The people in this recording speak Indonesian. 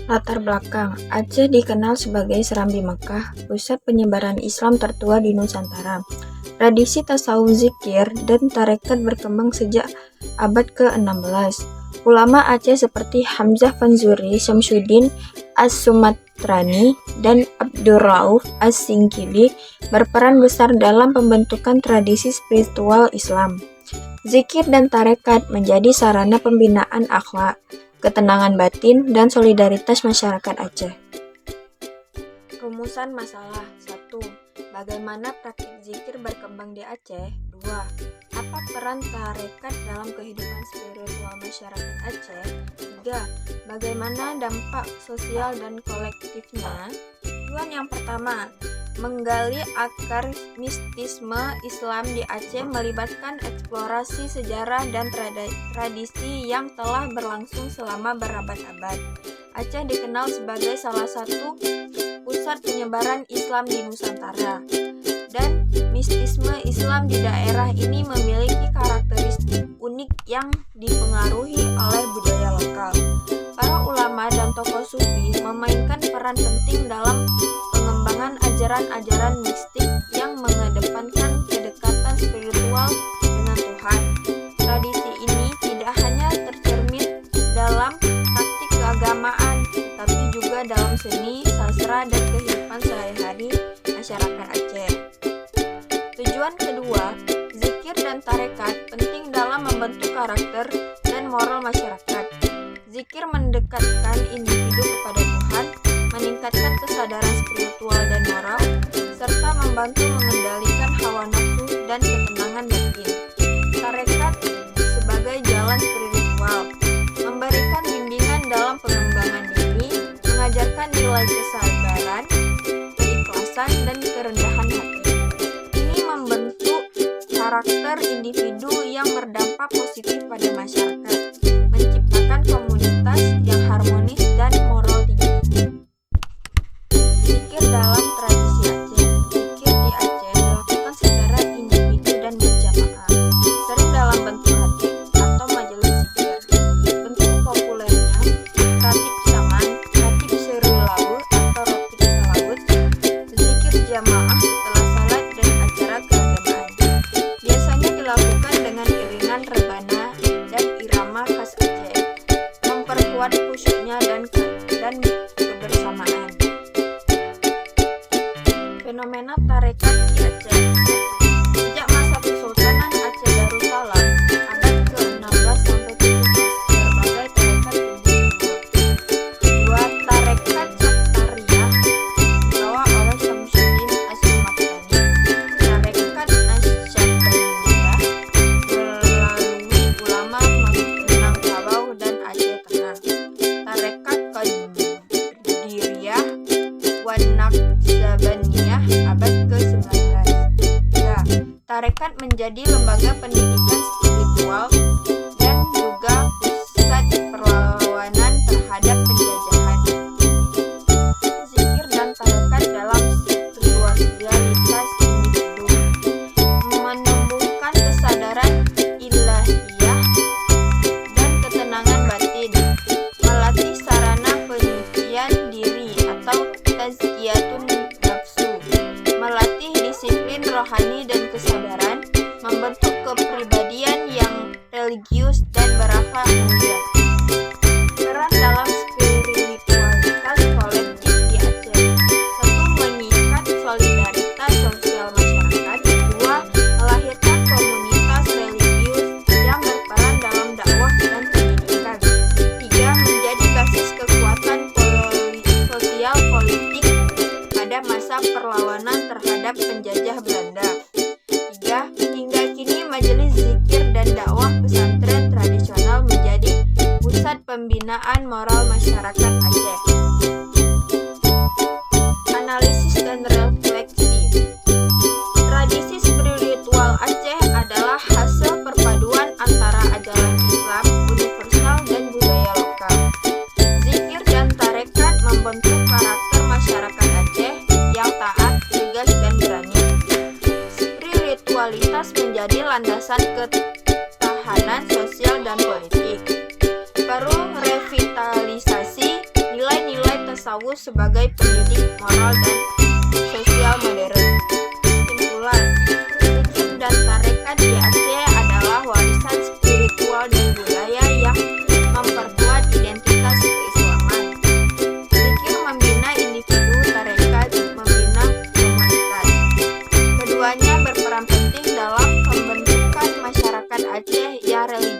Latar belakang, Aceh dikenal sebagai Serambi Mekah, pusat penyebaran Islam tertua di Nusantara. Tradisi tasawuf zikir dan tarekat berkembang sejak abad ke-16. Ulama Aceh seperti Hamzah Fanzuri, Syamsuddin As-Sumatrani, dan Abdurrauf As-Singkili berperan besar dalam pembentukan tradisi spiritual Islam. Zikir dan tarekat menjadi sarana pembinaan akhlak, ketenangan batin, dan solidaritas masyarakat Aceh. Rumusan masalah 1. Bagaimana praktik zikir berkembang di Aceh? 2. Apa peran tarekat dalam kehidupan spiritual masyarakat Aceh? 3. Bagaimana dampak sosial dan kolektifnya? Tujuan yang pertama, menggali akar mistisme Islam di Aceh melibatkan eksplorasi sejarah dan tradisi yang telah berlangsung selama berabad-abad. Aceh dikenal sebagai salah satu pusat penyebaran Islam di Nusantara, dan mistisme Islam di daerah ini memiliki karakteristik unik yang dipengaruhi oleh budaya lokal. Para ulama dan tokoh sufi memainkan peran penting dalam pengembangan ajaran-ajaran mistik yang mengedepankan kedekatan spiritual dengan Tuhan. Tradisi ini tidak hanya tercermin dalam praktik keagamaan, tetapi juga dalam seni, sastra, dan kehidupan sehari-hari masyarakat Aceh. Tujuan kedua, zikir dan tarekat penting dalam membentuk karakter dan moral masyarakat. Zikir mendekatkan individu kepada Tuhan, meningkatkan kesadaran spiritual dan moral, serta membantu mengendalikan hawa nafsu dan ketenangan batin. Tarekat sebagai jalan spiritual, memberikan bimbingan dalam pengembangan diri, mengajarkan nilai kesabaran, keikhlasan, dan kerendahan hati. Ini membentuk karakter individu yang berdampak positif pada masyarakat, menciptakan komunitas yang harmonis dan moral tinggi. Zikir dalam tradisi Aceh. Zikir di Aceh dilakukan secara individu dan berjamaah, sering dalam bentuk ratib atau majelis zikir. Bentuk populernya ratib saman, ratib serulawu atau ratib salawut, zikir jamaah setelah salat, dan acara keagamaan. Biasanya dilakukan dengan iringan rebana dan irama khas Aceh, memperkuat khusyuknya dan kebersamaan. Fenomena tarekat di Aceh. Sejak masa Kesultanan Aceh Darussalam abad ke-16 sampai 17, berbagai tarekat tumbuh. 2. Tarekat Syartariyah dibawa oleh Syamsuddin As-Sumatrani. Tarekat Nasybaniyah melalui ulama Minangkabau dan Aceh Tengah. Tarekat Qadiriyah wan Naqsbaniyah abad ke-19. 3. Tarekat menjadi lembaga pendidikan spiritual dan juga pusat perlawanan terhadap penjajahan. Zikir dan tarekat dalam spiritualitas individu, menumbuhkan kesadaran ilahiyah dan ketenangan batin, melatih sarana penyucian diri atau tazkiyatun nafsu, melatih disiplin rohani dan kesabaran, membentuk kepribadian yang religius dan berakhlak mulia. Peran dalam spiritualitas kolektif di Aceh. 1. Mengikat solidaritas sosial masyarakat. 2. Melahirkan komunitas religius yang berperan dalam dakwah dan pendidikan. 3. Menjadi basis kekuatan sosial politik pada masa perlawanan terhadap penjajah Belanda. 3. Hingga kini majelis zikir dan dakwah pesantren tradisional menjadi pusat pembinaan moral masyarakat Aceh. Analisis dan refleksi. Tradisi spiritual Aceh adalah hasil perpaduan antara ajaran Islam universal dan budaya lokal. Zikir dan tarekat membentuk karakter masyarakat Aceh yang taat, tegas, dan berani. Spiritualitas menjadi landasan ketahanan sosial dan politik. Perlu revitalisasi nilai-nilai tasawuf sebagai pendidik moral dan sosial modern. Kesimpulan, zikir dan tarekat di Aceh adalah warisan spiritual dan budaya yang memperkuat identitas keislaman. Zikir membina individu, tarekat membina komunitas. Keduanya berperan penting dalam pembentukan masyarakat Aceh yang religius